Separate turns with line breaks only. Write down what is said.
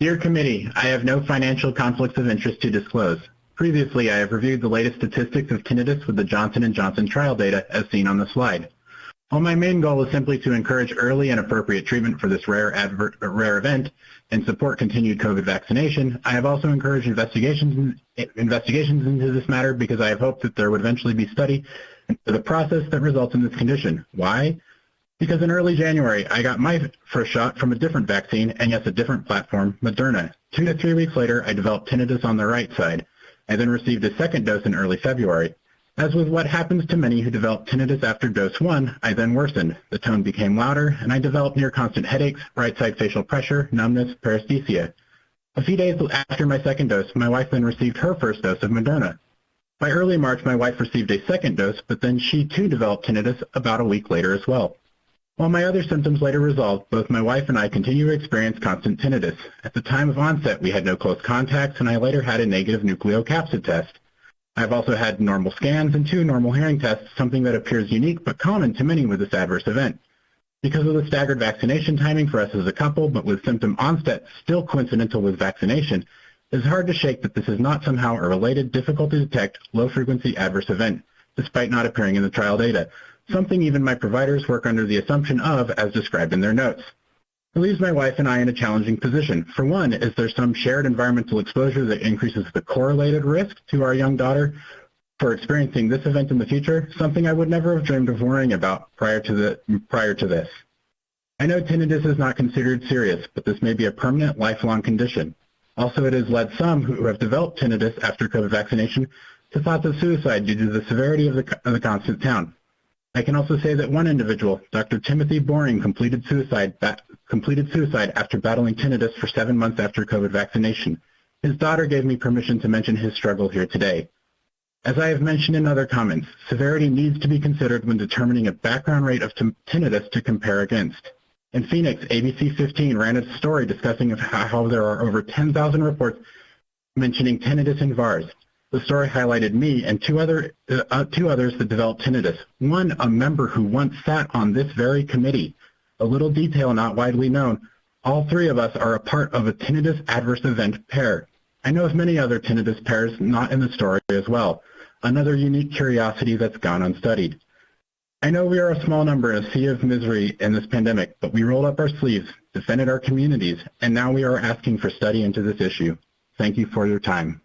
Dear Committee, I have no financial conflicts of interest to disclose. Previously, I have reviewed the latest statistics of tinnitus with the Johnson & Johnson trial data as seen on the slide. While my main goal is simply to encourage early and appropriate treatment for this rare event and support continued COVID vaccination, I have also encouraged investigations into this matter because I have hoped that there would eventually be study into the process that results in this condition. Why? Because in early January, I got my first shot from a different vaccine, and yes, a different platform, Moderna. 2 to 3 weeks later, I developed tinnitus on the right side. I then received a second dose in early February. As with what happens to many who develop tinnitus after dose 1, I then worsened. The tone became louder, and I developed near constant headaches, right side facial pressure, numbness, paresthesia. A few days after my second dose, my wife then received her first dose of Moderna. By early March, my wife received a second dose, but then she too developed tinnitus about a week later as well. While my other symptoms later resolved, both my wife and I continue to experience constant tinnitus. At the time of onset, we had no close contacts, and I later had a negative nucleocapsid test. I've also had normal scans and 2 normal hearing tests, something that appears unique but common to many with this adverse event. Because of the staggered vaccination timing for us as a couple, but with symptom onset still coincidental with vaccination, it is hard to shake that this is not somehow a related, difficult to detect, low-frequency adverse event, despite not appearing in the trial data, something even my providers work under the assumption of as described in their notes. It leaves my wife and I in a challenging position. For one, is there some shared environmental exposure that increases the correlated risk to our young daughter for experiencing this event in the future, something I would never have dreamed of worrying about prior to this. I know tinnitus is not considered serious, but this may be a permanent, lifelong condition. Also, it has led some who have developed tinnitus after COVID vaccination to thoughts of suicide due to the severity of the constant sound. I can also say that one individual, Dr. Timothy Boring, completed suicide after battling tinnitus for 7 months after COVID vaccination. His daughter gave me permission to mention his struggle here today. As I have mentioned in other comments, severity needs to be considered when determining a background rate of tinnitus to compare against. In Phoenix, ABC 15 ran a story discussing how there are over 10,000 reports mentioning tinnitus in VARs. The story highlighted me and two others that developed tinnitus. One, a member who once sat on this very committee. A little detail not widely known, all 3 of us are a part of a tinnitus adverse event pair. I know of many other tinnitus pairs not in the story as well. Another unique curiosity that's gone unstudied. I know we are a small number in a sea of misery in this pandemic, but we rolled up our sleeves, defended our communities, and now we are asking for study into this issue. Thank you for your time.